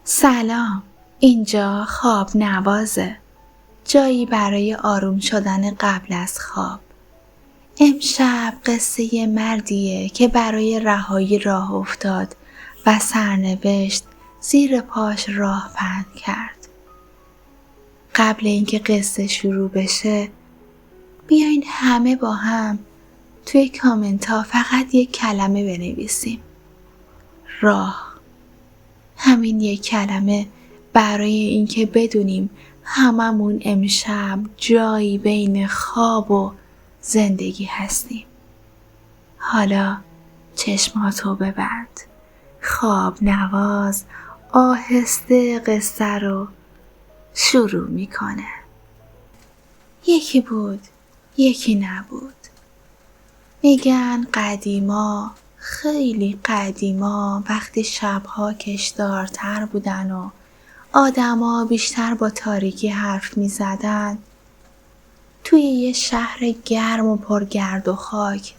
سلام، اینجا خواب نوازه، جایی برای آروم شدن قبل از خواب. امشب قصه یه مردیه که برای رهایی راه افتاد و سرنوشت زیر پاش راه پهن کرد. قبل اینکه قصه شروع بشه، بیاین همه با هم توی کامنت ها فقط یک کلمه بنویسیم. راه. همین یک کلمه برای اینکه بدونیم هممون امشب جایی بین خواب و زندگی هستیم. حالا چشماتو ببند. خواب نواز آهسته قصه رو شروع میکنه. یکی بود، یکی نبود. میگن قدیما، خیلی قدیما، وقتی شبها کشدارتر بودن و آدما بیشتر با تاریکی حرف می زدن، توی یه شهر گرم و پرگرد و خاک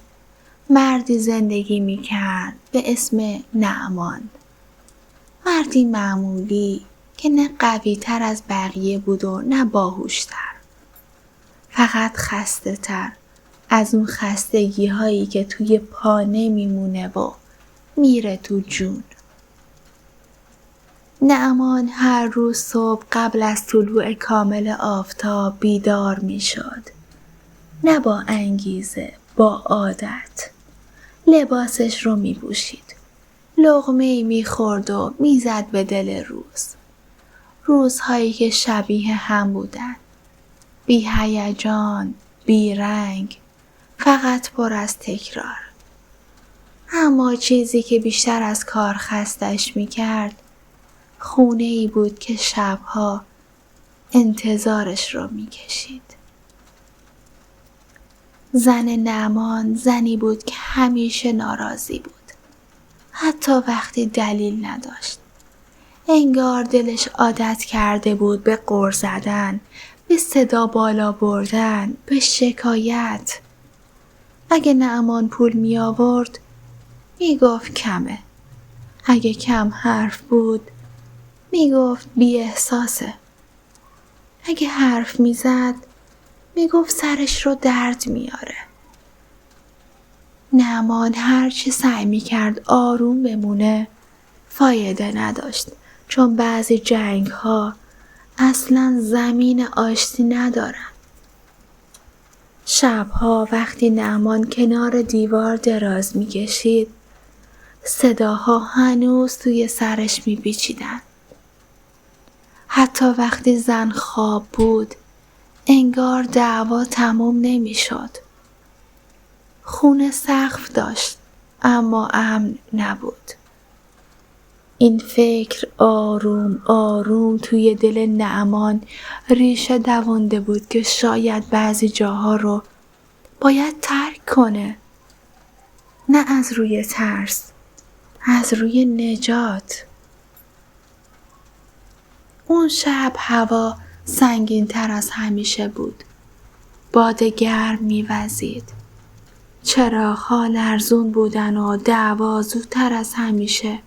مردی زندگی می کرد به اسم نعمان. مردی معمولی که نه قوی تر از بقیه بود و نه باهوش تر، فقط خسته تر از اون خستگی هایی که توی پا نمیمونه و میره تو جون. نعمان هر روز صبح قبل از طلوع کامل آفتاب بیدار میشد. نه با انگیزه، با عادت. لباسش رو میپوشید. لقمه‌ای میخورد و میزد به دل روز. روزهایی که شبیه هم بودن. بی هیجان، بی رنگ، فقط پر از تکرار. اما چیزی که بیشتر از کار خستش میکرد، خونه ای بود که شبها انتظارش رو میکشید. زن نعمان زنی بود که همیشه ناراضی بود. حتی وقتی دلیل نداشت. انگار دلش عادت کرده بود به غر زدن، به صدا بالا بردن، به شکایت. اگه نعمان پول می آورد، می گفت کمه. اگه کم حرف بود، می گفت بی احساسه. اگه حرف می زد، می گفت سرش رو درد میاره. نعمان هرچی سعی می کرد آروم بمونه، فایده نداشت، چون بعضی جنگ ها اصلا زمین آشتی ندارن. شبها وقتی نعمان کنار دیوار دراز می کشید، صداها هنوز توی سرش می پیچیدن. حتی وقتی زن خواب بود، انگار دعوا تموم نمی شد. خونه سقف داشت، اما امن نبود. این فکر آروم آروم توی دل نعمان ریشه دوانده بود که شاید بعضی جاها رو باید ترک کنه. نه از روی ترس، از روی نجات. اون شب هوا سنگین تر از همیشه بود. باد گرم می‌وزید. چراغ‌ها لرزون بودن و دعوا زودتر از همیشه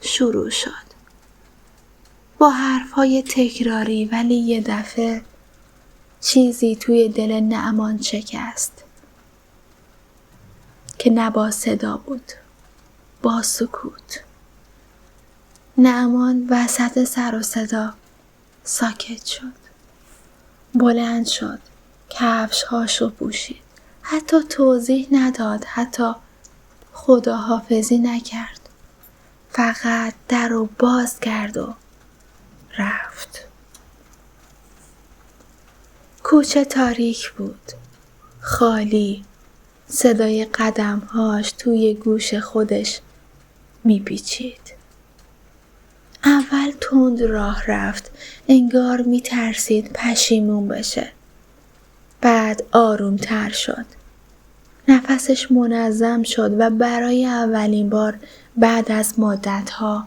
شروع شد. با حرف‌های تکراری، ولی یه دفعه چیزی توی دل نعمان شکست که نه با صدا بود، با سکوت. نعمان وسط سر و صدا ساکت شد. بلند شد، کفش‌هاشو پوشید. حتی توضیح نداد، حتی خداحافظی نکرد. فقط در رو باز کرد و رفت. کوچه تاریک بود، خالی. صدای قدمهاش توی گوش خودش میپیچید. اول تند راه رفت، انگار میترسید پشیمون بشه. بعد آرومتر شد. نفسش منظم شد و برای اولین بار بعد از مدتها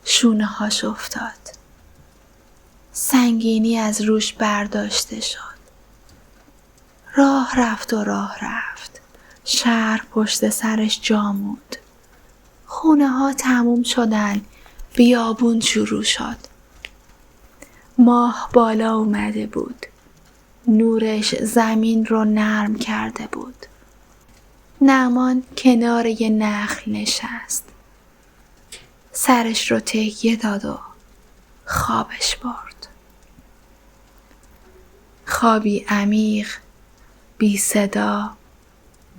شونه هاش افتاد. سنگینی از روش برداشته شد. راه رفت و راه رفت. شهر پشت سرش جا موند. خونه ها تموم شدن. بیابون شروع شد. ماه بالا اومده بود. نورش زمین رو نرم کرده بود. نعمان کنار یه نخل نشست. سرش رو تکیه داد و خوابش برد. خوابی عمیق، بی صدا،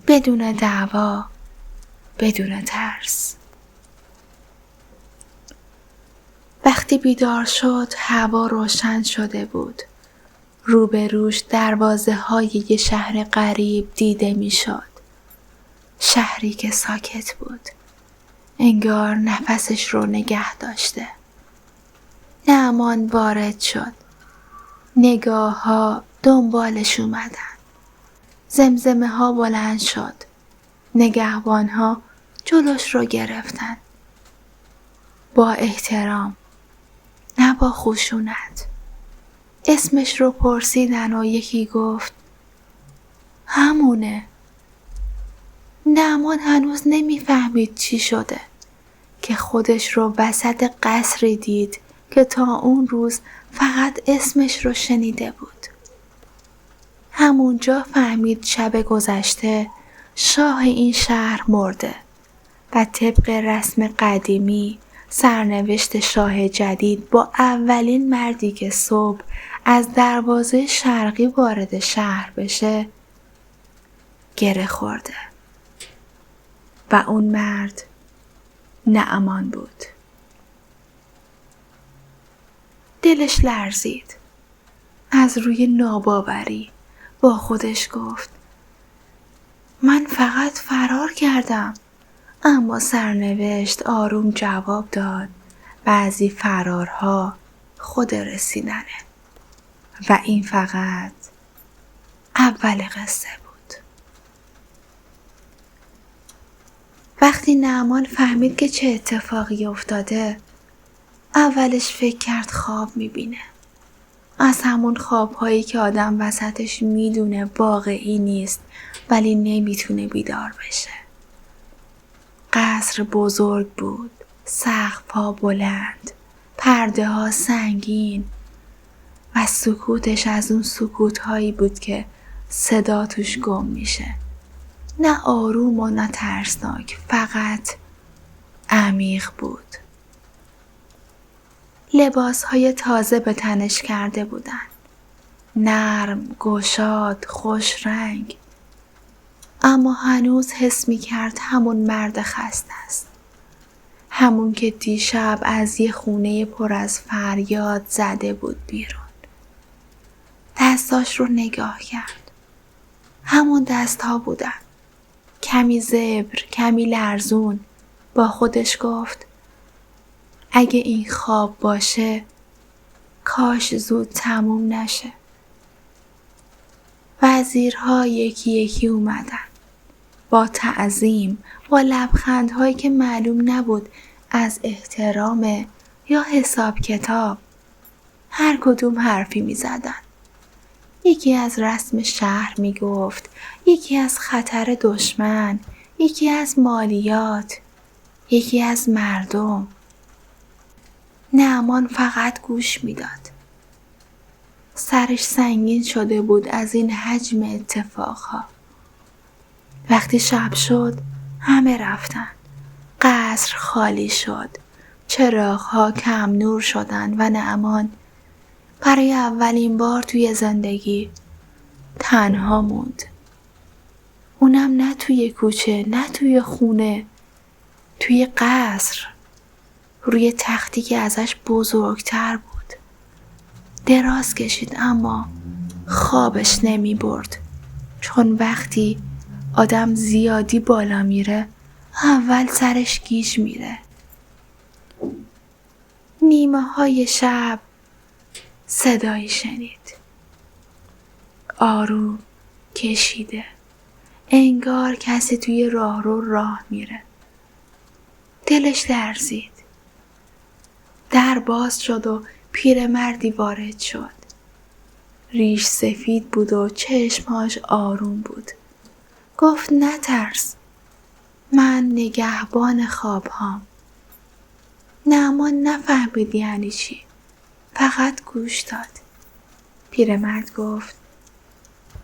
بدون دعوا، بدون ترس. وقتی بیدار شد هوا روشن شده بود. روبروش دروازه های یه شهر غریب دیده می شد. شهری که ساکت بود. انگار نفسش رو نگه داشته. نعمان وارد شد. نگاه ها دنبالش اومدن. زمزمه ها بلند شد. نگهبان ها جلوش رو گرفتن. با احترام، نه با خشونت. اسمش رو پرسیدن و یکی گفت همونه. نعمان هنوز نمیفهمید چی شده که خودش رو وسط قصری دید که تا اون روز فقط اسمش رو شنیده بود. همونجا فهمید شب گذشته شاه این شهر مرده و طبق رسم قدیمی سرنوشت شاه جدید با اولین مردی که صبح از دروازه شرقی وارد شهر بشه گره خورده و اون مرد نعمان بود. دلش لرزید. از روی ناباوری با خودش گفت من فقط فرار کردم. اما سرنوشت آروم جواب داد بعضی فرارها خود رسیدنه و این فقط اول قصه بود. وقتی نعمان فهمید که چه اتفاقی افتاده اولش فکر کرد خواب میبینه. از همون خوابهایی که آدم وسطش میدونه واقعی نیست ولی نمیتونه بیدار بشه. قصر بزرگ بود، سقف‌ها بلند، پرده ها سنگین و سکوتش از اون سکوت‌هایی بود که صدا توش گم میشه. نه آروم و نه ترسناک، فقط عمیق بود. لباس‌های تازه به تنش کرده بودن. نرم، گشاد، خوش رنگ. اما هنوز حس می‌کرد همون مرد خسته است. همون که دیشب از یه خونه پر از فریاد زده بود بیرون. دستاش رو نگاه کرد. همون دست‌ها بودن. کمی زبر، کمی لرزون. با خودش گفت اگه این خواب باشه کاش زود تموم نشه. وزیرها یکی یکی اومدن. با تعظیم، با لبخندهایی که معلوم نبود از احترام یا حساب کتاب. هر کدوم حرفی می زدن. یکی از رسم شهر می گفت، یکی از خطر دشمن، یکی از مالیات، یکی از مردم. نعمان فقط گوش می داد. سرش سنگین شده بود از این حجم اتفاقها. وقتی شب شد همه رفتن. قصر خالی شد. چراغ‌ها کم نور شدن و نعمان برای اولین بار توی زندگی تنها موند. اونم نه توی کوچه، نه توی خونه، توی قصر، روی تختی که ازش بزرگتر بود. دراز کشید اما خوابش نمی برد. چون وقتی آدم زیادی بالا میره اول سرش گیج میره. نیمه های شب صدایی شنید. آروم کشیده. انگار کسی توی راهرو راه میره. دلش لرزید. در باز شد و پیرمردی وارد شد. ریش سفید بود و چشمهاش آروم بود. گفت نترس. من نگهبان خوابهام. نعمان نفهمید یعنی چی. فقط گوش داد. پیرمرد گفت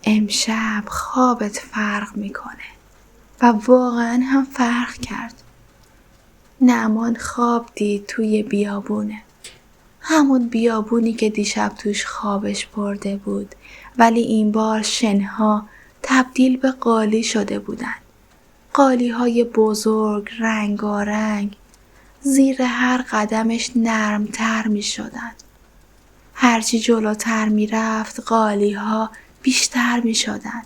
امشب خوابت فرق میکنه و واقعا هم فرق کرد. نعمان خواب دید توی بیابونه. همون بیابونی که دیشب توش خوابش برده بود، ولی این بار شنها تبدیل به قالی شده بودن. قالی‌های بزرگ رنگارنگ زیر هر قدمش نرمتر می شدن. هرچی جلوتر می رفت قالی‌ها بیشتر می شدن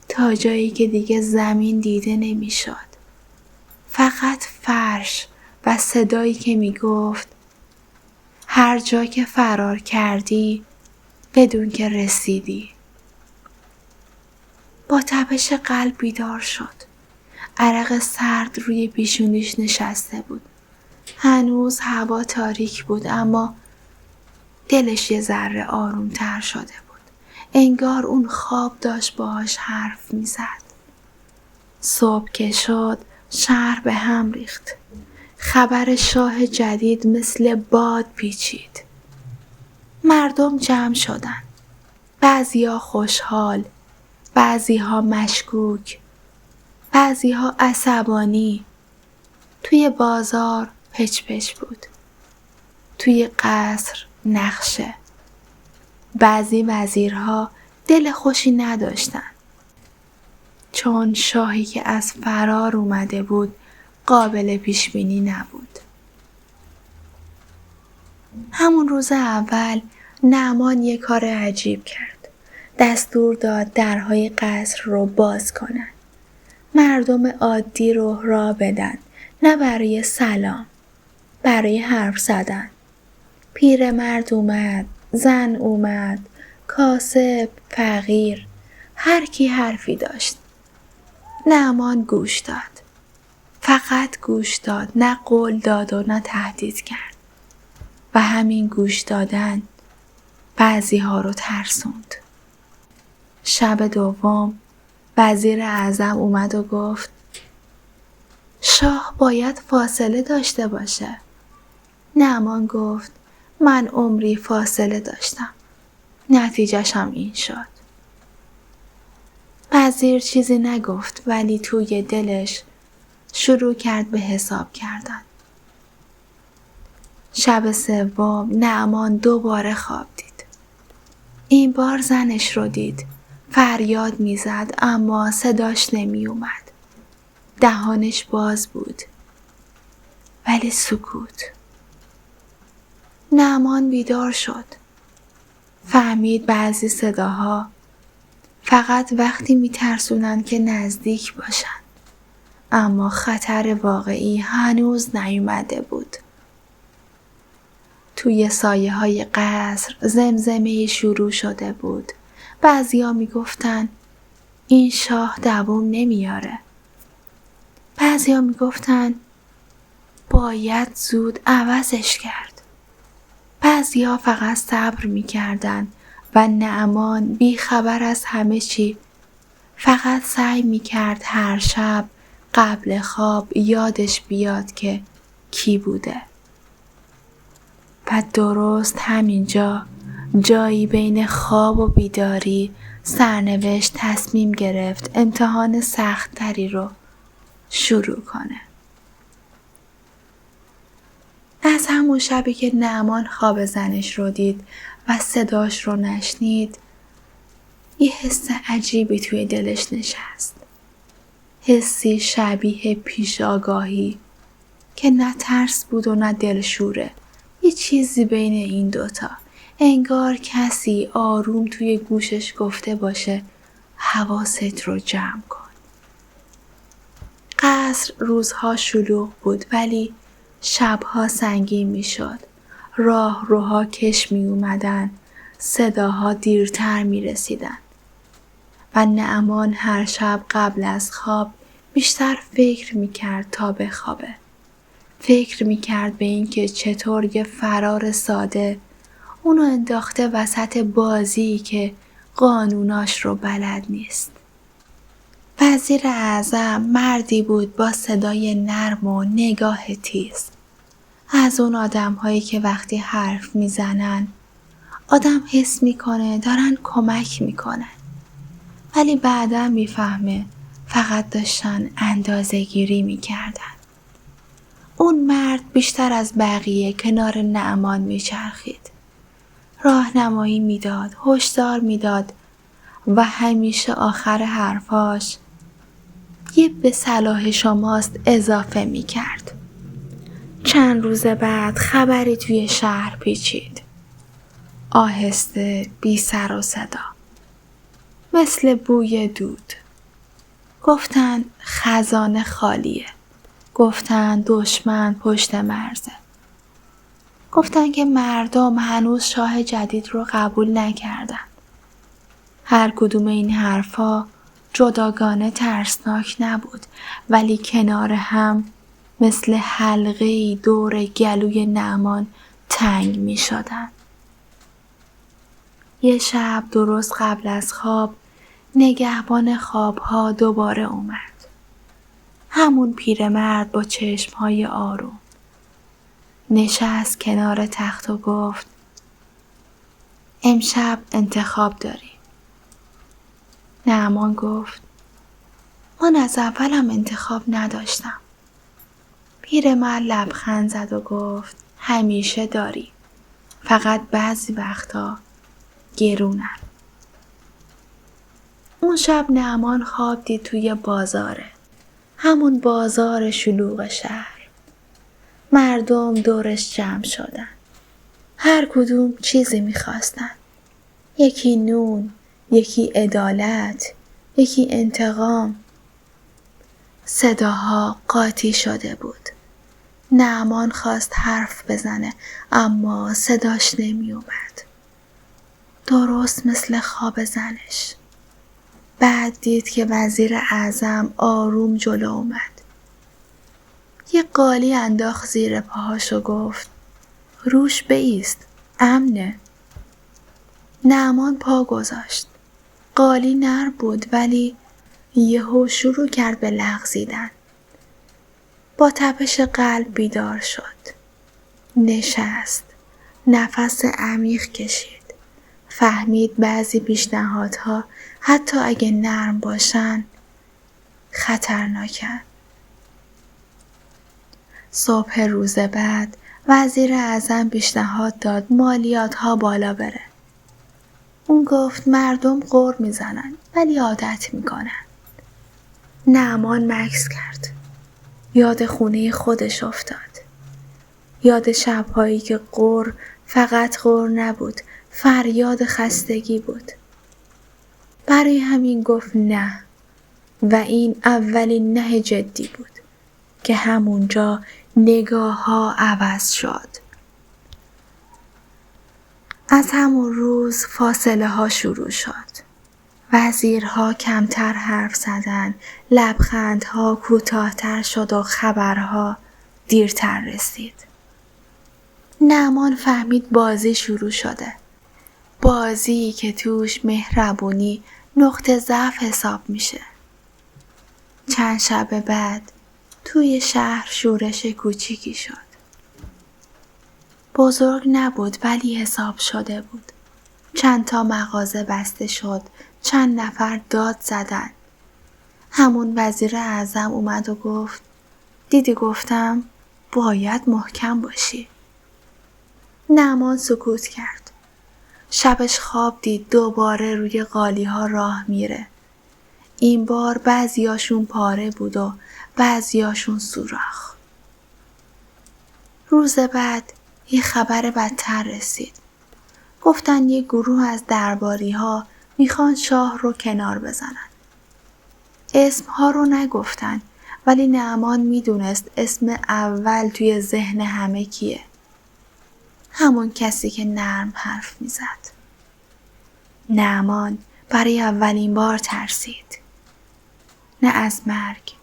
تا جایی که دیگه زمین دیده نمی شد. فقط فرش و صدایی که می گفت هر جا که فرار کردی بدون که رسیدی. با تپش قلب بیدار شد. عرق سرد روی پیشونیش نشسته بود. هنوز هوا تاریک بود اما دلش یه ذره آرومتر شده بود. انگار اون خواب داشت باهاش حرف میزد. صبح که شد شهر به هم ریخت. خبر شاه جدید مثل باد پیچید. مردم جمع شدن. بعضی‌ها خوشحال، بعضی‌ها مشکوک، بعضی‌ها عصبانی. توی بازار پچ پچ بود. توی قصر نقشه. بعضی وزیرها دل خوشی نداشتن. چون شاهی که از فرار اومده بود قابل پیش بینی نبود. همون روز اول نعمان یه کار عجیب کرد. دستور داد درهای قصر رو باز کنن. مردم عادی رو راه بدن، نه برای سلام، برای حرف زدن. پیرمرد اومد، زن اومد، کاسب، فقیر، هر کی حرفی داشت. نعمان گوش داد. فقط گوش داد، نه قول داد و نه تهدید کرد. و همین گوش دادن بعضی ها رو ترسوند. شب دوم وزیر اعظم اومد و گفت شاه باید فاصله داشته باشه. نعمان گفت من عمری فاصله داشتم. نتیجه‌شم این شد. وزیر چیزی نگفت ولی توی دلش شروع کرد به حساب کردن. شب سوم نعمان دوباره خواب دید. این بار زنش رو دید. فریاد میزد اما صداش نمی اومد. دهانش باز بود. ولی سکوت. نعمان بیدار شد. فهمید بعضی صداها فقط وقتی میترسونن که نزدیک باشن. اما خطر واقعی هنوز نیومده بود. توی سایه های قصر زمزمه شروع شده بود. بعضیا میگفتن این شاه دوام نمیاره. بعضیا میگفتن باید زود عوضش کرد. بعضیا فقط صبر میکردن و نعمان بی خبر از همه چی فقط سعی میکرد هر شب قبل خواب یادش بیاد که کی بوده. و درست همینجا جایی بین خواب و بیداری سرنوشت تصمیم گرفت امتحان سخت‌تری رو شروع کنه. از همون شبی که نعمان خواب زنش رو دید و صداش رو نشنید یه حس عجیبی توی دلش نشست. حسی شبیه پیش آگاهی که نه ترس بود و نه دلشوره. یه چیزی بین این دوتا. انگار کسی آروم توی گوشش گفته باشه حواست رو جمع کن. قصر روزها شلوغ بود ولی شبها سنگین می شد. راه روها کش می اومدن. صداها دیرتر می رسیدن. و نعمان هر شب قبل از خواب بیشتر فکر می کرد تا بخوابه. فکر می کرد به این که چطور یه فرار ساده اونو انداخته وسط بازی که قانوناش رو بلد نیست. وزیر اعظم مردی بود با صدای نرم و نگاه تیز. از اون آدم هایی که وقتی حرف میزنن آدم حس میکنه دارن کمک میکنن، ولی بعدا میفهمه فقط داشتن اندازه گیری میکردن. اون مرد بیشتر از بقیه کنار نعمان میچرخید. راهنمایی میداد، هشدار میداد و همیشه آخر حرفاش یه به صلاح شماست اضافه میکرد. چند روز بعد خبری توی شهر پیچید. آهسته، بی سر و صدا. مثل بوی دود. گفتن خزانه خالیه. گفتن دشمن پشت مرزه. گفتن که مردم هنوز شاه جدید رو قبول نکردن. هر کدوم این حرفا جداگانه ترسناک نبود، ولی کنار هم مثل حلقه‌ای دور گلوی نعمان تنگ می شدن. یه شب درست قبل از خواب نگهبان خوابها دوباره اومد. همون پیرمرد با چشمهای آروم. نشست کنار تخت و گفت امشب انتخاب داریم. نعمان گفت من از اولم انتخاب نداشتم. پیرمرد لبخند زد و گفت همیشه داری. فقط بعضی وقتا گرونن. اون شب نعمان خواب دید توی بازاره. همون بازار شلوغ شهر. مردم دورش جمع شدن. هر کدوم چیزی میخواستن. یکی نون، یکی عدالت، یکی انتقام. صداها قاطی شده بود. نعمان خواست حرف بزنه اما صداش نمی اومد. درست مثل خواب زنش. بعد دید که وزیر اعظم آروم جلو اومد. یه قالی انداخت زیر پاهاش و گفت روش بایست، امنه. نعمان پا گذاشت. قالی نر بود ولی یهو شروع کرد به لغزیدن. با تپش قلب بیدار شد. نشست. نفس عمیق کشید. فهمید بعضی پیشنهادها حتی اگه نرم باشن خطرناکن. صبح روز بعد وزیر اعظم پیشنهاد داد مالیات‌ها بالا بره. اون گفت مردم غر میزنن ولی عادت میکنن. نعمان مکث کرد. یاد خونه خودش افتاد. یاد شبهایی که غر فقط غر نبود، فریاد خستگی بود. برای همین گفت نه و این اولین نه جدی بود که همونجا نگاه ها عوض شد. از همون روز فاصله ها شروع شد. وزیرها کمتر حرف زدن، لبخندها کوتاه‌تر شد و خبرها دیرتر رسید. نعمان فهمید بازی شروع شده. بازی که توش مهربونی نقطه ضعف حساب میشه. چند شب بعد توی شهر شورش کوچیکی شد. بزرگ نبود ولی حساب شده بود. چند تا مغازه بسته شد. چند نفر داد زدن. همون وزیر اعظم اومد و گفت دیدی گفتم باید محکم باشی. نعمان سکوت کرد. شبش خواب دید دوباره روی قالی ها راه میره. این بار بعضیاشون پاره بود و بعضیاشون سوراخ. روز بعد یه خبر بدتر رسید. گفتن یه گروه از درباری ها میخوان شاه رو کنار بزنن. اسمها رو نگفتن ولی نعمان میدونست اسم اول توی ذهن همه کیه. همون کسی که نرم حرف میزد. نعمان برای اولین بار ترسید. نه از مرگ،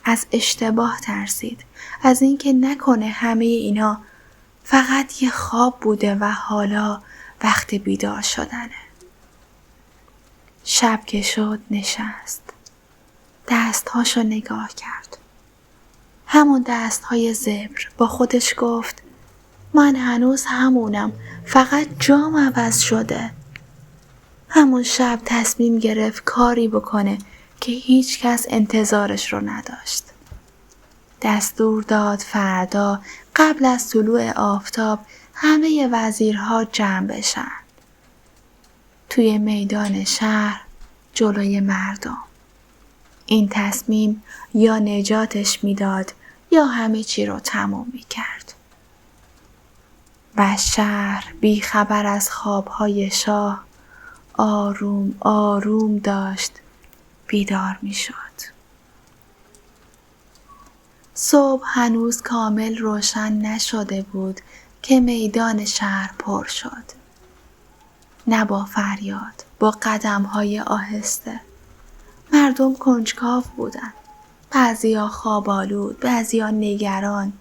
از اشتباه ترسید. از اینکه نکنه همه اینا فقط یه خواب بوده و حالا وقت بیدار شدنه. شب که شد نشست. دستهاشو نگاه کرد. همون دستهای زبر. با خودش گفت من هنوز همونم، فقط جام عوض شده. همون شب تصمیم گرفت کاری بکنه که هیچ کس انتظارش رو نداشت. دستور داد فردا قبل از طلوع آفتاب همه وزیرها جمع بشن. توی میدان شهر جلوی مردم. این تصمیم یا نجاتش میداد یا همه چی رو تموم میکرد. و شهر بی خبر از خوابهای شاه آروم آروم داشت بیدار میشد. صبح هنوز کامل روشن نشده بود که میدان شهر پر شد. نه با فریاد، با قدم‌های آهسته. مردم کنجکاو بودن. بعضیا خواب‌آلود، بعضیا نگران،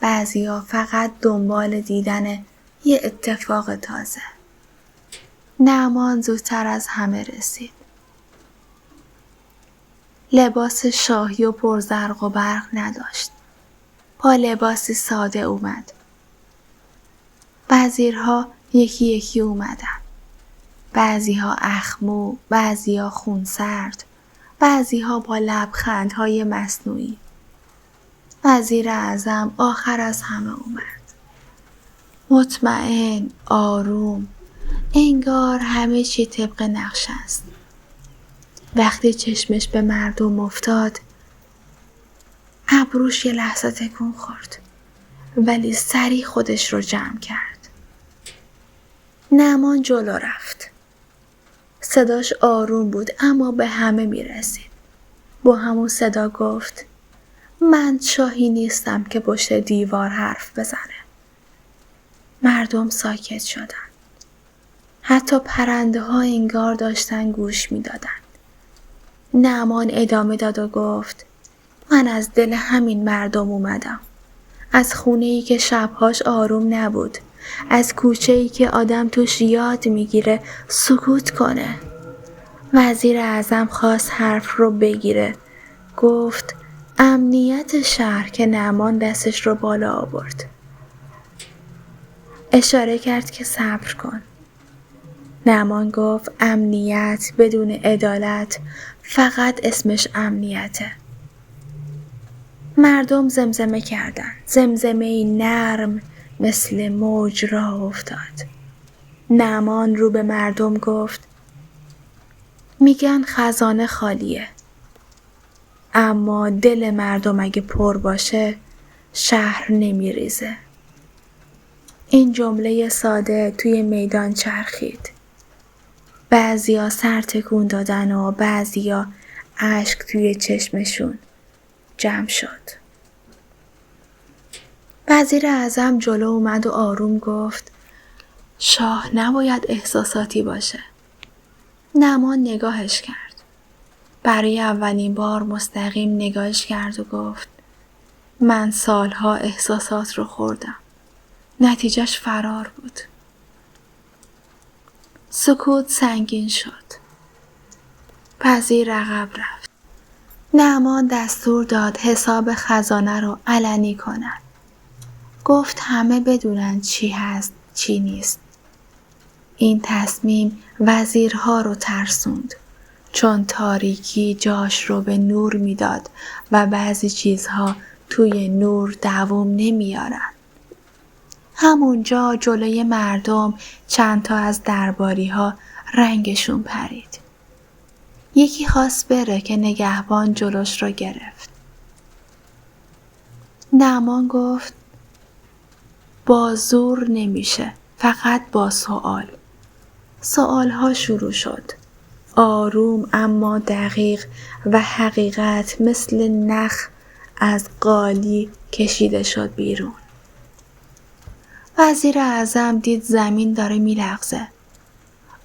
بعضیا فقط دنبال دیدن یه اتفاق تازه. نعمان زودتر از همه رسید. لباس شاهی و پرزرق و برق نداشت. با لباسی ساده اومد. وزیرها یکی یکی اومدن. بعضیها اخمو، بعضیها خونسرد، بعضیها با لبخندهای مصنوعی. وزیر اعظم آخر از همه اومد. مطمئن، آروم، انگار همه چی طبق نقشه است. وقتی چشمش به مردم افتاد، ابروش یه لحظه تکون خورد، ولی سریع خودش رو جمع کرد. نعمان جلو رفت. صداش آروم بود اما به همه می رسید. با همون صدا گفت: من شاهی نیستم که پشت دیوار حرف بزنه. مردم ساکت شدن. حتی پرنده ها انگار داشتن گوش می دادن. نعمان ادامه داد و گفت: من از دل همین مردم اومدم. از خونه‌ای که شبهاش آروم نبود. از کوچه‌ای که آدم توش یاد میگیره سکوت کنه. وزیر اعظم خواست حرف رو بگیره. گفت: امنیت شهر، که نعمان دستش رو بالا آورد. اشاره کرد که صبر کن. نعمان گفت: امنیت بدون عدالت فقط اسمش امنیته. مردم زمزمه کردن. زمزمه نرم مثل موج راه افتاد. نعمان رو به مردم گفت: میگن خزانه خالیه. اما دل مردم اگه پر باشه شهر نمیریزه. این جمله ساده توی میدان چرخید. بعضیا سر تکون دادن و بعضیا اشک توی چشمشون جمع شد. وزیر اعظم جلو اومد و آروم گفت: شاه نباید احساساتی باشه. نعمان نگاهش کرد. برای اولین بار مستقیم نگاهش کرد و گفت: من سالها احساسات رو خوردم. نتیجهش فرار بود. سکوت سنگین شد. وزیر عقب رفت. نعمان دستور داد حساب خزانه رو علنی کنن. گفت همه بدونن چی هست چی نیست. این تصمیم وزیرها رو ترسوند، چون تاریکی جاش رو به نور میداد و بعضی چیزها توی نور دوام نمیارن. همونجا جلوی مردم چند تا از درباری ها رنگشون پرید. یکی خواست بره که نگهبان جلوش رو گرفت. نعمان گفت: با زور نمیشه، فقط با سوال. سوال ها شروع شد. آروم اما دقیق و حقیقت مثل نخ از قالی کشیده شد بیرون. وزیر اعظم دید زمین داره میلغزه.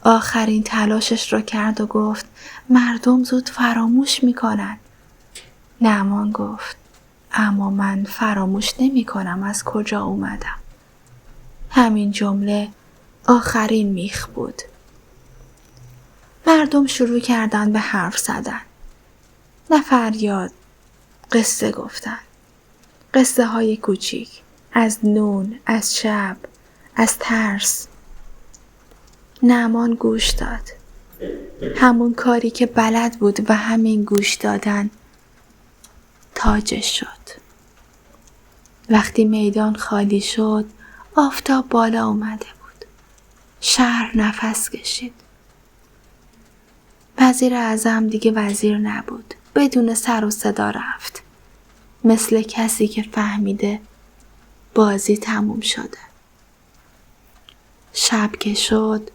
آخرین تلاشش رو کرد و گفت: مردم زود فراموش میکنن. نعمان گفت: اما من فراموش نمی کنم از کجا اومدم. همین جمله آخرین میخ بود. مردم شروع کردن به حرف زدن. نه فریاد، قصه گفتن. قصه های کوچیک. از نون، از شب، از ترس. نعمان گوش داد. همون کاری که بلد بود و همین گوش دادن تاجش شد. وقتی میدان خالی شد، آفتاب بالا اومده بود. شهر نفس کشید. وزیر اعظم دیگه وزیر نبود. بدون سر و صدا رفت. مثل کسی که فهمیده بازی تموم شده. شب که شد،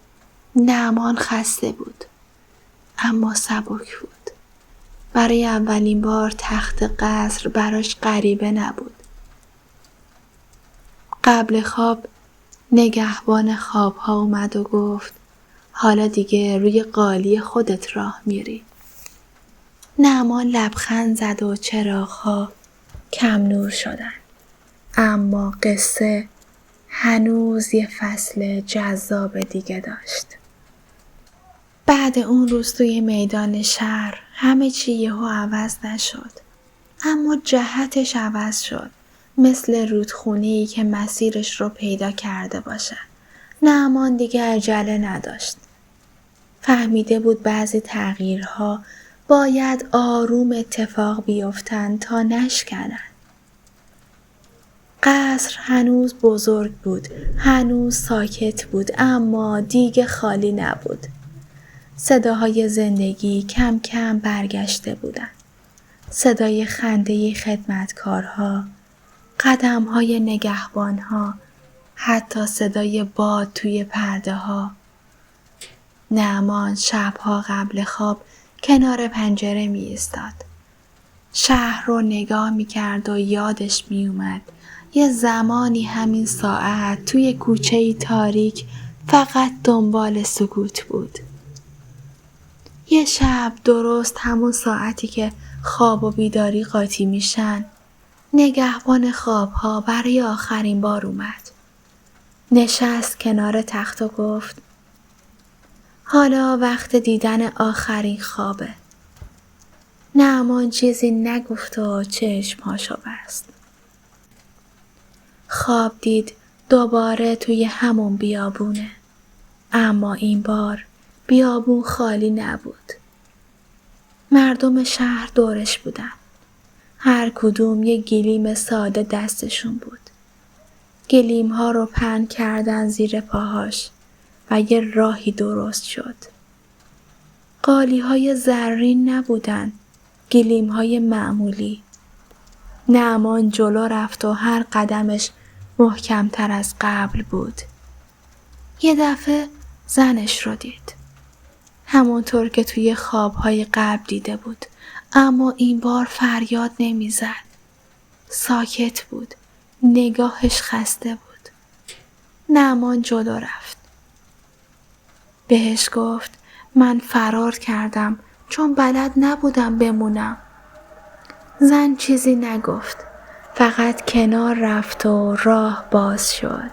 نعمان خسته بود. اما سبک بود. برای اولین بار تخت قصر براش غریبه نبود. قبل خواب نگهبان خوابها اومد و گفت حالا دیگه روی قالی خودت راه میری. نعمان لبخند زد و چراغ‌ها کم نور شدن. اما قصه هنوز یه فصل جذاب دیگه داشت. بعد اون روز توی میدان شهر همه چی یهو عوض نشد. اما جهتش عوض شد. مثل رودخونه‌ای که مسیرش رو پیدا کرده باشه. نعمان دیگه عجله نداشت. فهمیده بود بعضی تغییرها باید آروم اتفاق بیفتن تا نشکنن. قصر هنوز بزرگ بود، هنوز ساکت بود، اما دیگه خالی نبود. صداهای زندگی کم کم برگشته بودن. صدای خنده خدمتکارها، قدمهای نگهبانها، حتی صدای باد توی پرده ها. نعمان شبها قبل خواب کنار پنجره می ایستاد. شهر رو نگاه می کرد و یادش می اومد. یه زمانی همین ساعت توی کوچه‌ای تاریک فقط دنبال سکوت بود. یه شب درست همون ساعتی که خواب و بیداری قاطی میشن، نگهبان خوابها برای آخرین بار اومد. نشست کنار تخت و گفت حالا وقت دیدن آخرین خوابه. نعمان چیزی نگفت و چشمهاشو بست. خواب دید دوباره توی همون بیابونه. اما این بار بیابون خالی نبود. مردم شهر دورش بودن. هر کدوم یه گلیم ساده دستشون بود. گلیم ها رو پهن کردن زیر پاهاش و یه راهی درست شد. قالی های زرین نبودن، گلیم های معمولی. نعمان جلو رفت و هر قدمش محکمتر از قبل بود. یه دفعه زنش رو دید. همونطور که توی خوابهای قبل دیده بود. اما این بار فریاد نمیزد. ساکت بود. نگاهش خسته بود. نعمان جلو رفت. بهش گفت من فرار کردم چون بلد نبودم بمونم. زن چیزی نگفت. فقط کنار رفت و راه باز شد.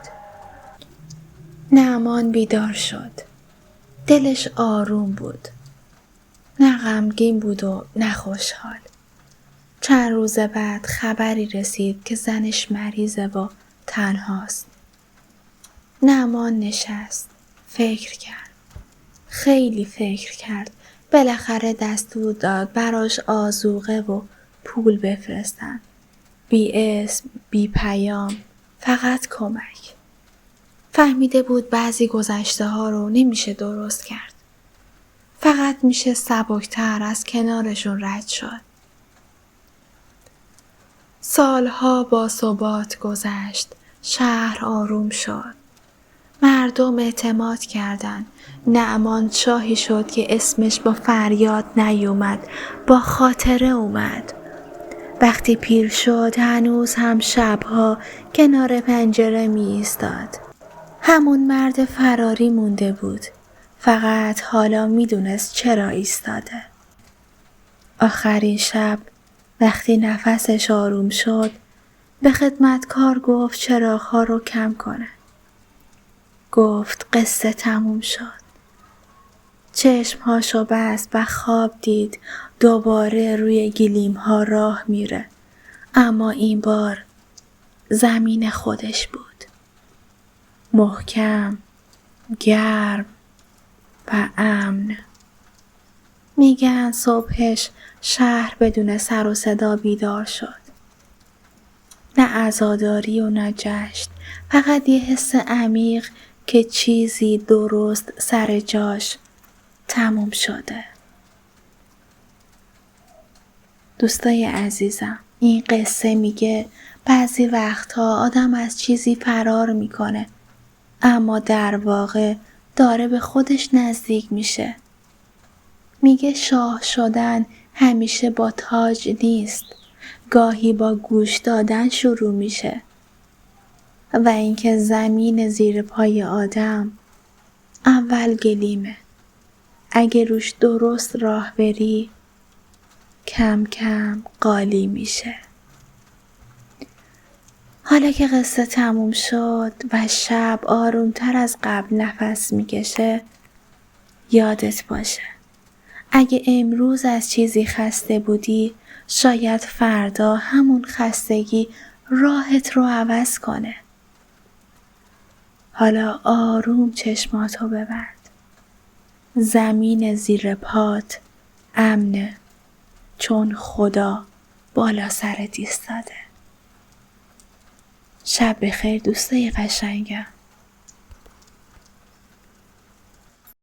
نعمان بیدار شد. دلش آروم بود. نه غمگین بود و نه خوشحال. چند روز بعد خبری رسید که زنش مریضه و تنهاست. نعمان نشست. فکر کرد. خیلی فکر کرد. بالاخره دستور داد براش آذوقه و پول بفرستن. بی اسم، بی پیام، فقط کمک. فهمیده بود بعضی گذشته ها رو نمیشه درست کرد. فقط میشه سبکتر از کنارشون رد شد. سالها با ثبات گذشت. شهر آروم شد. مردم اعتماد کردند. نعمان شاهی شد که اسمش با فریاد نیومد، با خاطره اومد. وقتی پیر شد هنوز هم شبها کنار پنجره می ایستاد. همون مرد فراری مونده بود. فقط حالا می دونست چرا ایستاده. آخرین شب وقتی نفسش آروم شد به خدمتکار گفت چراغ‌ها رو کم کنه. گفت قصه تموم شد. چشمهاشو بست و خواب دید دوباره روی گلیم‌ها راه میره. اما این بار زمین خودش بود. محکم، گرم و امن. میگن صبحش شهر بدون سر و صدا بیدار شد. نه عزاداری و نه جشن، فقط یه حس عمیق که چیزی درست سر جاش تموم شده. دوستای عزیزم، این قصه میگه بعضی وقتها آدم از چیزی فرار میکنه، اما در واقع داره به خودش نزدیک میشه. میگه شاه شدن همیشه با تاج نیست، گاهی با گوش دادن شروع میشه. و اینکه زمین زیر پای آدم اول گلیمه. اگه روش درست راه بری، کم کم قالی میشه. حالا که قصه تموم شد و شب آرومتر از قبل نفس میکشه، یادت باشه اگه امروز از چیزی خسته بودی، شاید فردا همون خستگی راهت رو عوض کنه. حالا آروم چشماتو ببند. زمین زیر پات امنه، چون خدا بالا سرت ایستاده. شب بخیر دوستای قشنگم.